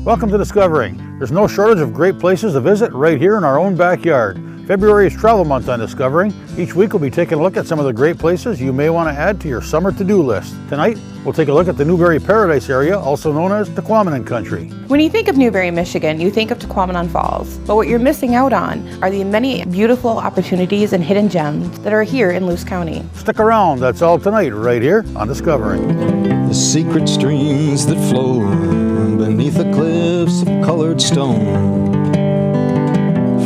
Welcome to Discovering. There's no shortage of great places to visit right here in our own backyard. February is travel month on Discovering. Each week we'll be taking a look at some of the great places you may want to add to your summer to-do list. Tonight, we'll take a look at the Newberry Paradise area, also known as Tahquamenon country. When you think of Newberry, Michigan, you think of Taquamenon Falls. But what you're missing out on are the many beautiful opportunities and hidden gems that are here in Luce County. Stick around, that's all tonight right here on Discovering. The secret streams that flow beneath the cliffs of colored stone,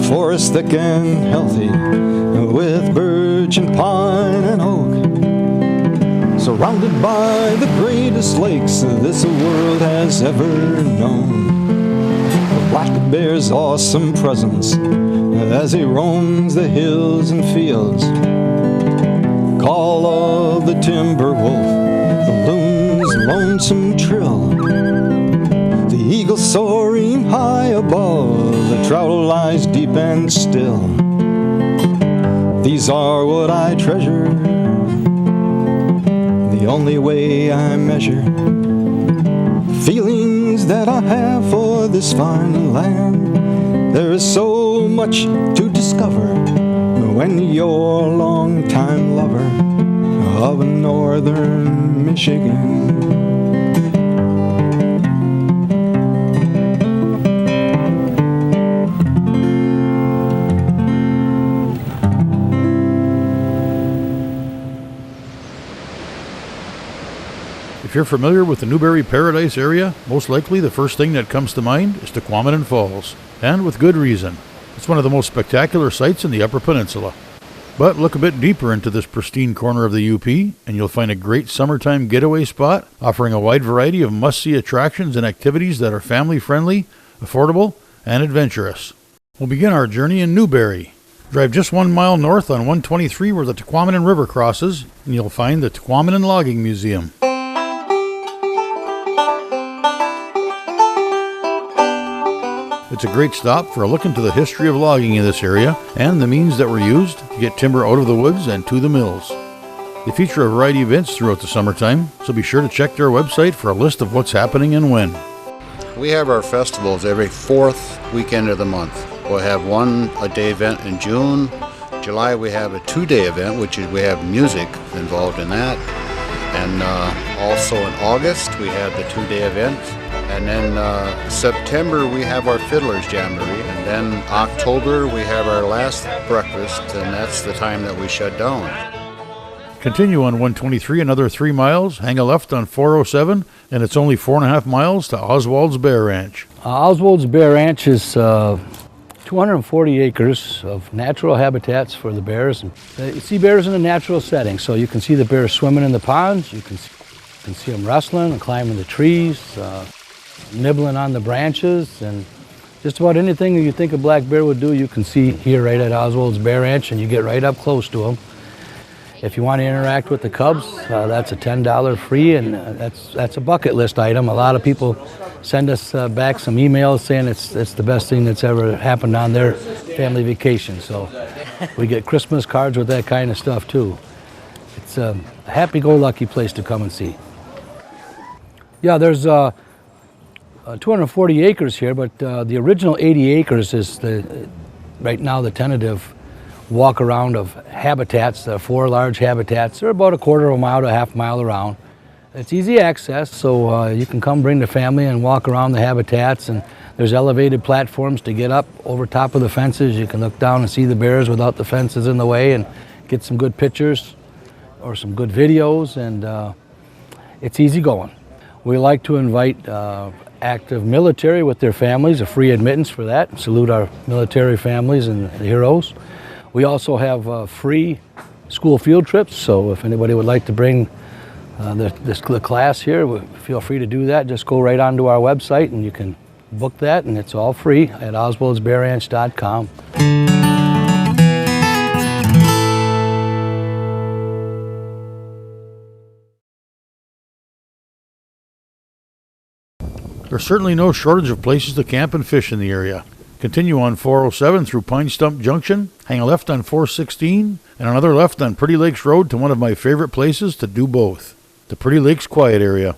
forests thick and healthy with birch and pine and oak, surrounded by the greatest lakes this world has ever known. The black bear's awesome presence as he roams the hills and fields, call of the timber wolf, the loon's lonesome trill, the eagle soaring high above, the trout lies deep and still. These are what I treasure, the only way I measure feelings that I have for this fine land. There is so much to discover when you're a long-time lover of northern Michigan. If you're familiar with the Newberry Paradise area, most likely the first thing that comes to mind is Taquamenon Falls, and with good reason. It's one of the most spectacular sights in the Upper Peninsula. But look a bit deeper into this pristine corner of the UP, and you'll find a great summertime getaway spot offering a wide variety of must-see attractions and activities that are family-friendly, affordable, and adventurous. We'll begin our journey in Newberry. Drive just 1 mile north on 123 where the Taquamenon River crosses, and you'll find the Taquamenon Logging Museum. It's a great stop for a look into the history of logging in this area and the means that were used to get timber out of the woods and to the mills. They feature a variety of events throughout the summertime, so be sure to check their website for a list of what's happening and when. We have our festivals every fourth weekend of the month. We'll have a day event in June. July we have a 2-day event, which is we have music involved in that. And also in August we have the 2-day event. And then September we have our Fiddler's Jamboree, and then October we have our last breakfast, and that's the time that we shut down. Continue on 123 another 3 miles, hang a left on 407, and it's only 4.5 miles to Oswald's Bear Ranch. Oswald's Bear Ranch is 240 acres of natural habitats for the bears. And you see bears in a natural setting, so you can see the bears swimming in the ponds, you can see them wrestling and climbing the trees, nibbling on the branches, and just about anything that you think a black bear would do you can see here right at Oswald's Bear Ranch, and you get right up close to them. If you want to interact with the cubs, that's a $10 free, and that's a bucket list item. A lot of people send us back some emails saying it's the best thing that's ever happened on their family vacation. So we get Christmas cards with that kind of stuff too. It's a happy-go-lucky place to come and see. Yeah, there's 240 acres here, but the original 80 acres is right now the tentative walk around of habitats. There are 4 large habitats. They're about a quarter of a mile to a half mile around. It's easy access, so you can come bring the family and walk around the habitats, and there's elevated platforms to get up over top of the fences. You can look down and see the bears without the fences in the way and get some good pictures or some good videos, and it's easy going. We like to invite active military with their families, a free admittance for that. Salute our military families and the heroes. We also have free school field trips, so if anybody would like to bring the class here, feel free to do that. Just go right onto our website and you can book that, and it's all free at oswaldsbearranch.com. There's certainly no shortage of places to camp and fish in the area. Continue on 407 through Pine Stump Junction, hang a left on 416, and another left on Pretty Lakes Road to one of my favorite places to do both, the Pretty Lakes Quiet Area.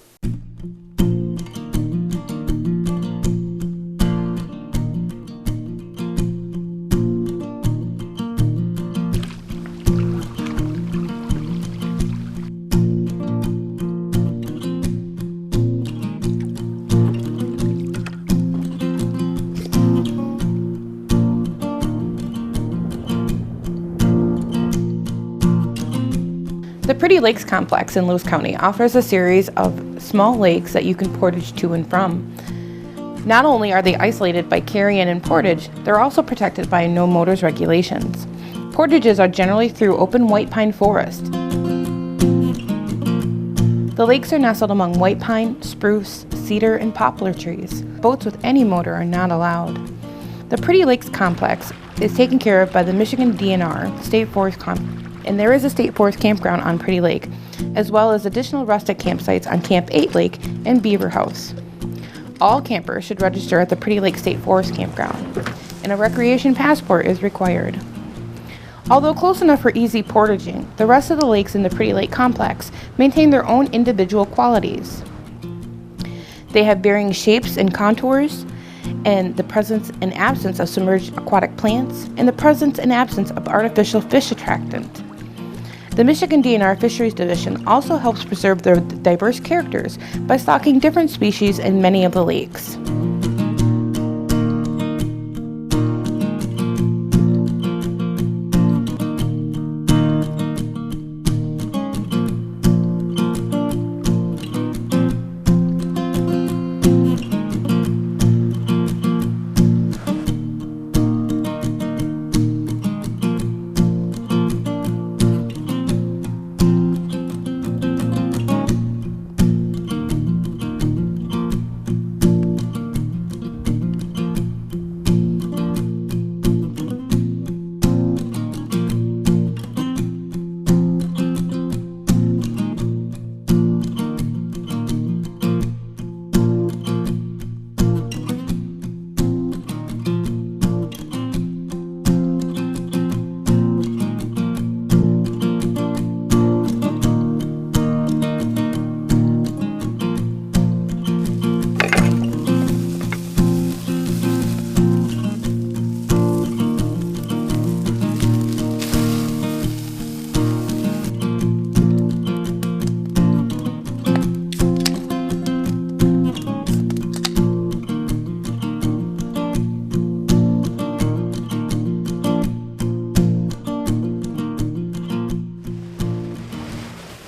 The Pretty Lakes Complex in Lewis County offers a series of small lakes that you can portage to and from. Not only are they isolated by carry-in and portage, they're also protected by no motors regulations. Portages are generally through open white pine forest. The lakes are nestled among white pine, spruce, cedar, and poplar trees. Boats with any motor are not allowed. The Pretty Lakes Complex is taken care of by the Michigan DNR State Forest and there is a State Forest campground on Pretty Lake, as well as additional rustic campsites on Camp 8 Lake and Beaver House. All campers should register at the Pretty Lake State Forest Campground, and a recreation passport is required. Although close enough for easy portaging, the rest of the lakes in the Pretty Lake Complex maintain their own individual qualities. They have varying shapes and contours, and the presence and absence of submerged aquatic plants, and the presence and absence of artificial fish attractant. The Michigan DNR Fisheries Division also helps preserve their diverse characters by stocking different species in many of the lakes.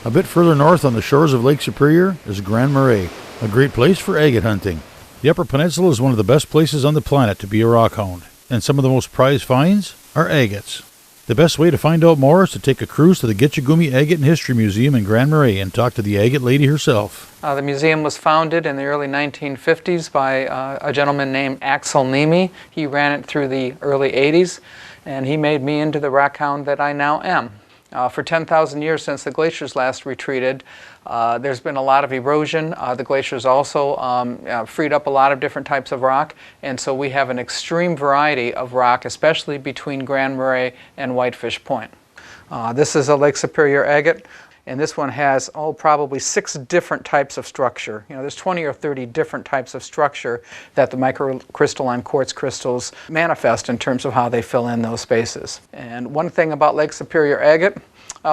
A bit further north on the shores of Lake Superior is Grand Marais, a great place for agate hunting. The Upper Peninsula is one of the best places on the planet to be a rockhound, and some of the most prized finds are agates. The best way to find out more is to take a cruise to the Gitchagumi Agate and History Museum in Grand Marais and talk to the agate lady herself. The museum was founded in the early 1950s by a gentleman named Axel Nemi. He ran it through the early 80s, and he made me into the rockhound that I now am. For 10,000 years since the glaciers last retreated, there's been a lot of erosion. The glaciers also freed up a lot of different types of rock, and so we have an extreme variety of rock, especially between Grand Marais and Whitefish Point. This is a Lake Superior agate, and this one has, probably 6 different types of structure. There's 20 or 30 different types of structure that the microcrystalline quartz crystals manifest in terms of how they fill in those spaces. And one thing about Lake Superior agate,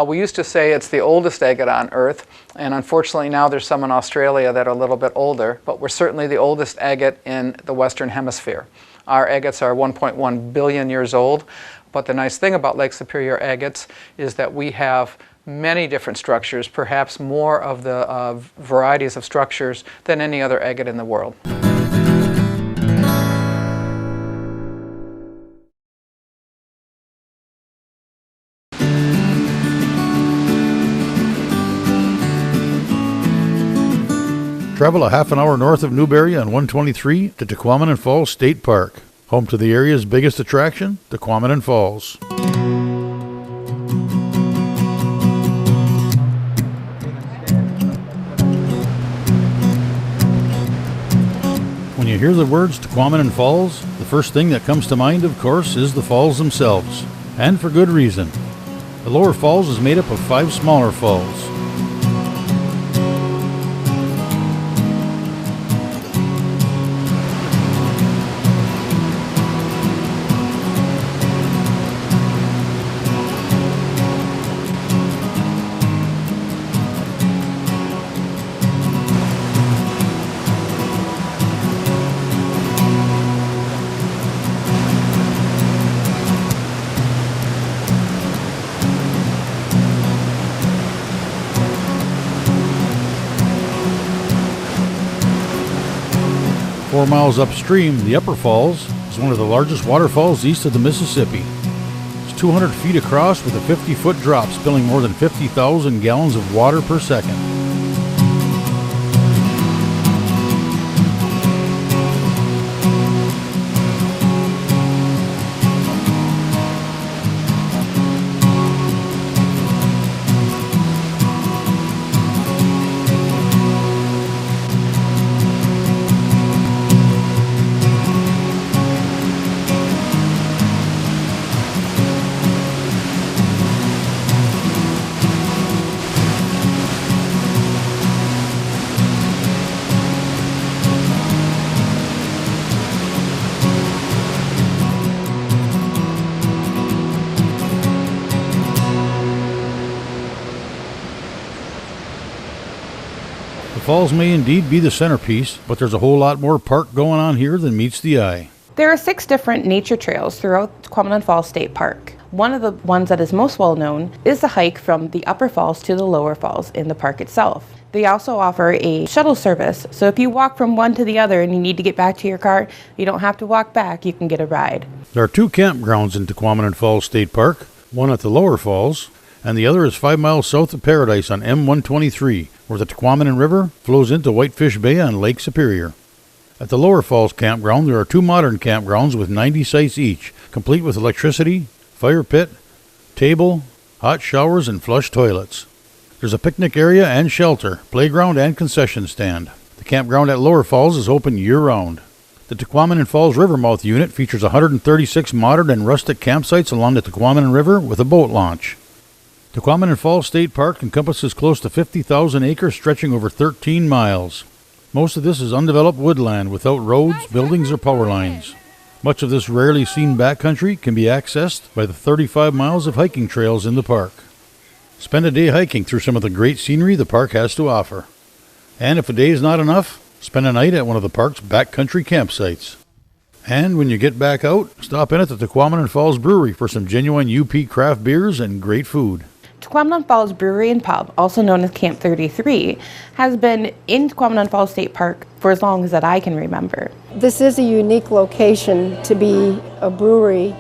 we used to say it's the oldest agate on Earth, and unfortunately now there's some in Australia that are a little bit older, but we're certainly the oldest agate in the Western Hemisphere. Our agates are 1.1 billion years old, but the nice thing about Lake Superior agates is that we have many different structures, perhaps more of the varieties of structures than any other agate in the world. Travel a half an hour north of Newberry on 123 to Taquamenon Falls State Park, home to the area's biggest attraction, Taquamenon Falls. When you hear the words Taquamenon Falls, the first thing that comes to mind, of course, is the falls themselves, and for good reason. The lower falls is made up of 5 smaller falls. 4 miles upstream, the Upper Falls is one of the largest waterfalls east of the Mississippi. It's 200 feet across with a 50-foot drop spilling more than 50,000 gallons of water per second. The falls may indeed be the centerpiece, but there's a whole lot more park going on here than meets the eye. There are 6 different nature trails throughout Taquamenon Falls State Park. One of the ones that is most well known is the hike from the Upper Falls to the Lower Falls in the park itself. They also offer a shuttle service, so if you walk from one to the other and you need to get back to your car, you don't have to walk back, you can get a ride. There are 2 campgrounds in Taquamenon Falls State Park, one at the Lower Falls, and the other is 5 miles south of Paradise on M123, where the Taquamenon River flows into Whitefish Bay on Lake Superior. At the Lower Falls campground, there are 2 modern campgrounds with 90 sites each, complete with electricity, fire pit, table, hot showers, and flush toilets. There's a picnic area and shelter, playground and concession stand. The campground at Lower Falls is open year-round. The Taquamenon Falls Rivermouth unit features 136 modern and rustic campsites along the Taquamenon River with a boat launch. Taquamenon Falls State Park encompasses close to 50,000 acres stretching over 13 miles. Most of this is undeveloped woodland without roads, buildings, or power lines. Much of this rarely seen backcountry can be accessed by the 35 miles of hiking trails in the park. Spend a day hiking through some of the great scenery the park has to offer. And if a day is not enough, spend a night at one of the park's backcountry campsites. And when you get back out, stop in at the Taquamenon Falls Brewery for some genuine UP craft beers and great food. Taquamenon Falls Brewery and Pub, also known as Camp 33, has been in Taquamenon Falls State Park for as long as that I can remember. This is a unique location to be a brewery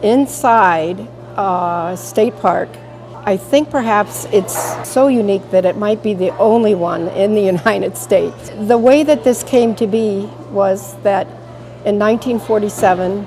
inside a state park. I think perhaps it's so unique that it might be the only one in the United States. The way that this came to be was that in 1947,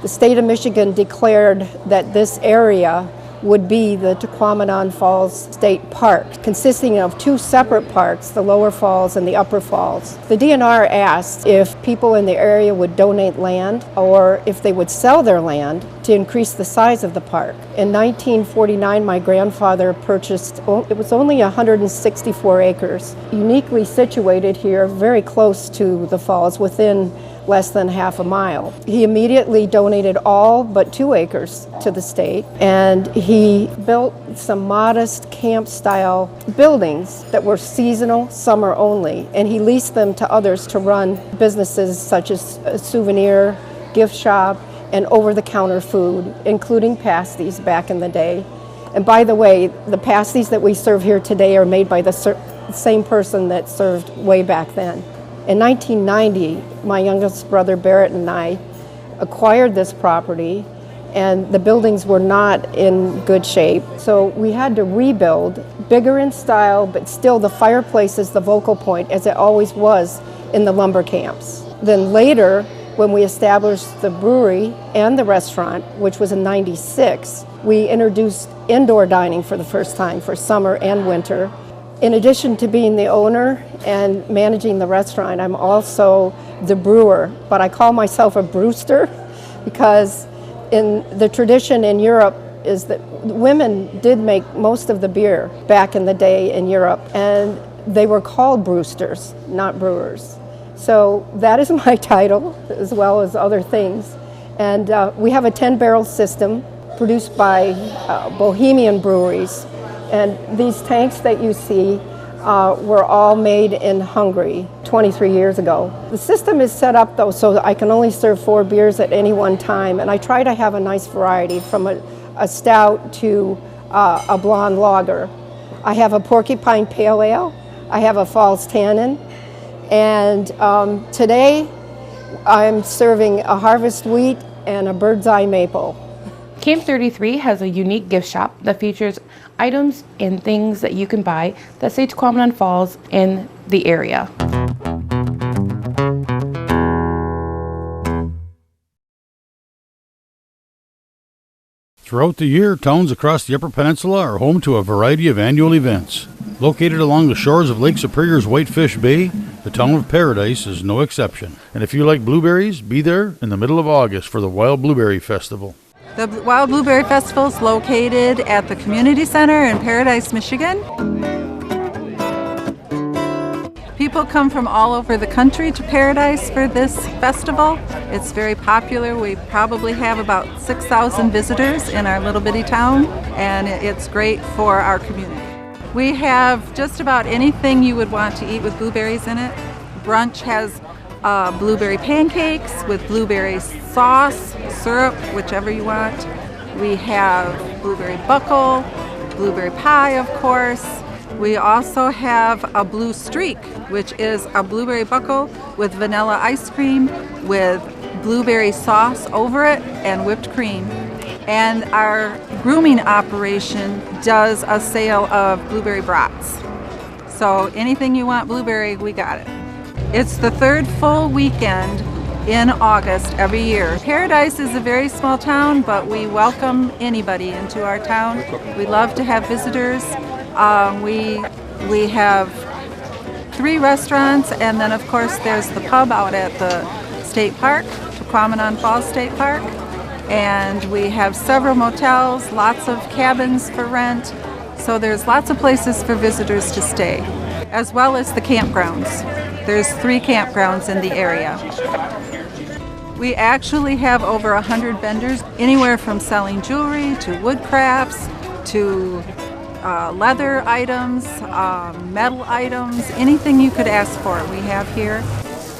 the state of Michigan declared that this area would be the Taquamenon Falls State Park, consisting of 2 separate parks, the Lower Falls and the Upper Falls. The DNR asked if people in the area would donate land or if they would sell their land to increase the size of the park. In 1949, my grandfather purchased, it was only 164 acres, uniquely situated here, very close to the falls, within less than half a mile. He immediately donated all but 2 acres to the state, and he built some modest camp-style buildings that were seasonal, summer only, and he leased them to others to run businesses such as a souvenir, gift shop, and over-the-counter food, including pasties back in the day. And by the way, the pasties that we serve here today are made by the same person that served way back then. In 1990, my youngest brother Barrett and I acquired this property, and the buildings were not in good shape. So we had to rebuild, bigger in style, but still the fireplace is the focal point, as it always was in the lumber camps. Then later, when we established the brewery and the restaurant, which was in '96, we introduced indoor dining for the first time for summer and winter. In addition to being the owner and managing the restaurant, I'm also the brewer, but I call myself a brewster because in the tradition in Europe is that women did make most of the beer back in the day in Europe, and they were called brewsters, not brewers. So that is my title, as well as other things. And we have a 10-barrel system produced by Bohemian breweries. And these tanks that you see were all made in Hungary 23 years ago. The system is set up though so that I can only serve 4 beers at any one time, and I try to have a nice variety from a stout to a blonde lager. I have a porcupine pale ale, I have a Falls Tannin, And today I'm serving a harvest wheat and a bird's eye maple. Camp 33 has a unique gift shop that features items and things that you can buy that say Taquamenon Falls in the area. Throughout the year, towns across the Upper Peninsula are home to a variety of annual events. Located along the shores of Lake Superior's Whitefish Bay, the town of Paradise is no exception. And if you like blueberries, be there in the middle of August for the Wild Blueberry Festival. The Wild Blueberry Festival is located at the Community Center in Paradise, Michigan. People come from all over the country to Paradise for this festival. It's very popular. We probably have about 6,000 visitors in our little bitty town, and it's great for our community. We have just about anything you would want to eat with blueberries in it. Brunch has blueberry pancakes with blueberry sauce, syrup, whichever you want. We have blueberry buckle, blueberry pie, of course. We also have a blue streak, which is a blueberry buckle with vanilla ice cream with blueberry sauce over it and whipped cream. And our grooming operation does a sale of blueberry brats. So anything you want blueberry, we got it. It's the third full weekend in August every year. Paradise is a very small town, but we welcome anybody into our town. We love to have visitors. We have 3 restaurants, and then of course there's the pub out at the state park, Taquamenon Falls State Park, and we have several motels, lots of cabins for rent, so there's lots of places for visitors to stay, as well as the campgrounds. There's 3 campgrounds in the area. We actually have over 100 vendors, anywhere from selling jewelry to wood crafts to leather items, metal items, anything you could ask for we have here.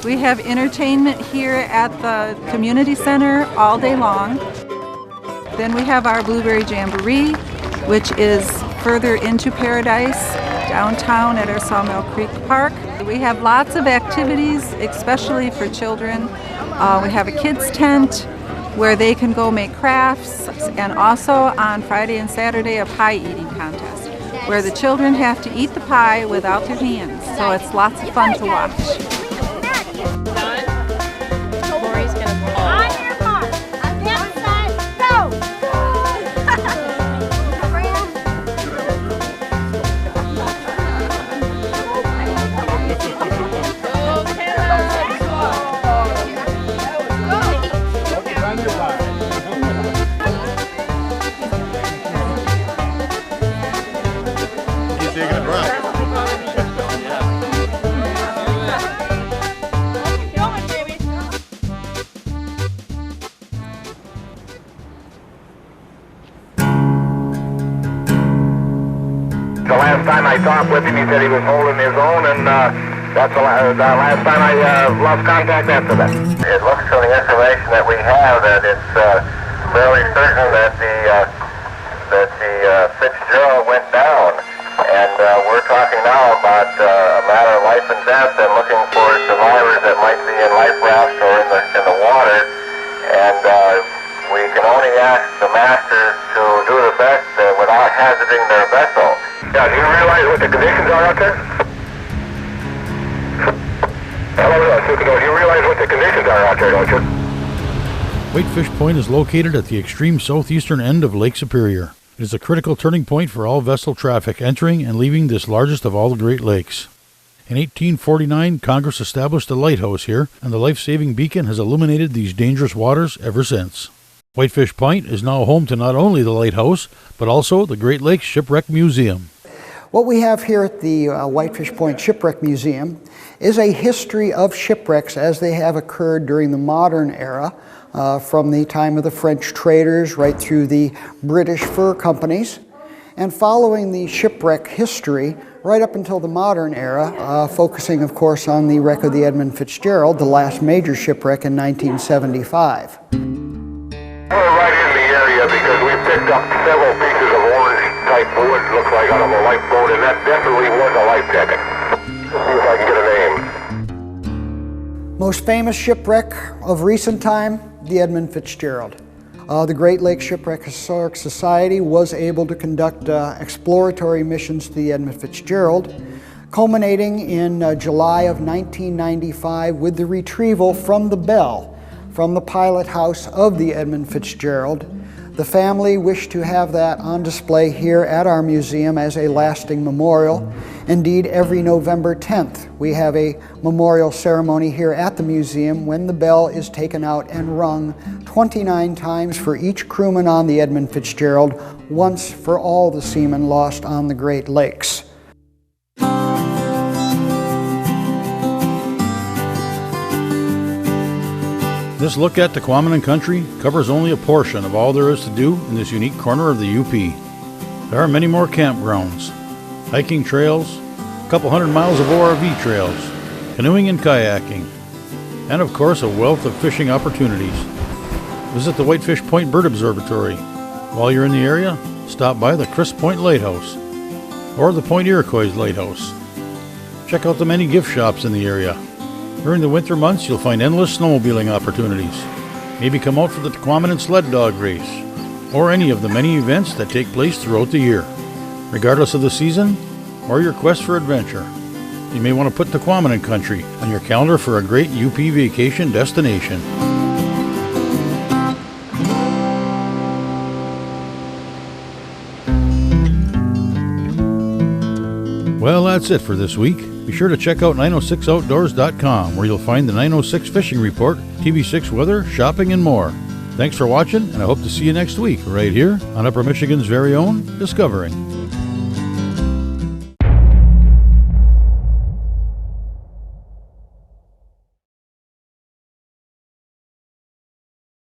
We have entertainment here at the community center all day long. Then we have our Blueberry Jamboree, which is further into Paradise, downtown at our Sawmill Creek Park. We have lots of activities, especially for children. We have a kids tent where they can go make crafts, and also on Friday and Saturday a pie eating contest where the children have to eat the pie without their hands, so it's lots of fun to watch. The last time I talked with him, he said he was holding his own, and that's the last time I lost contact after that. It looks from the information that we have that it's fairly certain that the Fitzgerald went down, and we're talking now about a matter of life and death and looking for survivors that might be in life rafts or in the water, and we can only ask the masters to do the best without hazarding their vessel. Yeah, do you realize what the conditions are out there? Hello, Sukino, do you realize what the conditions are out there, don't you? Whitefish Point is located at the extreme southeastern end of Lake Superior. It is a critical turning point for all vessel traffic entering and leaving this largest of all the Great Lakes. In 1849, Congress established a lighthouse here, and the life-saving beacon has illuminated these dangerous waters ever since. Whitefish Point is now home to not only the lighthouse, but also the Great Lakes Shipwreck Museum. What we have here at the Whitefish Point Shipwreck Museum is a history of shipwrecks as they have occurred during the modern era, from the time of the French traders right through the British fur companies, and following the shipwreck history right up until the modern era, focusing of course on the wreck of the Edmund Fitzgerald, the last major shipwreck in 1975. We're right in the area because we picked up several pieces of orange-type wood, looks like out of a lifeboat, and that definitely was a life jacket. Let's see if I can get a name. Most famous shipwreck of recent time, the Edmund Fitzgerald. The Great Lakes Shipwreck Historic Society was able to conduct exploratory missions to the Edmund Fitzgerald, culminating in July of 1995 with the retrieval from the bell from the pilot house of the Edmund Fitzgerald. The family wished to have that on display here at our museum as a lasting memorial. Indeed, every November 10th, we have a memorial ceremony here at the museum when the bell is taken out and rung 29 times for each crewman on the Edmund Fitzgerald, once for all the seamen lost on the Great Lakes. This look at Taquamenon country covers only a portion of all there is to do in this unique corner of the UP. There are many more campgrounds, hiking trails, a couple hundred miles of ORV trails, canoeing and kayaking, and of course a wealth of fishing opportunities. Visit the Whitefish Point Bird Observatory. While you're in the area, stop by the Crisp Point Lighthouse or the Point Iroquois Lighthouse. Check out the many gift shops in the area. During the winter months, you'll find endless snowmobiling opportunities. Maybe come out for the Tahquamenon sled dog race, or any of the many events that take place throughout the year. Regardless of the season, or your quest for adventure, you may want to put Tahquamenon country on your calendar for a great UP vacation destination. Well, that's it for this week. Be sure to check out 906outdoors.com, where you'll find the 906 Fishing Report, TV6 weather, shopping, and more. Thanks for watching, and I hope to see you next week, right here on Upper Michigan's very own Discovering.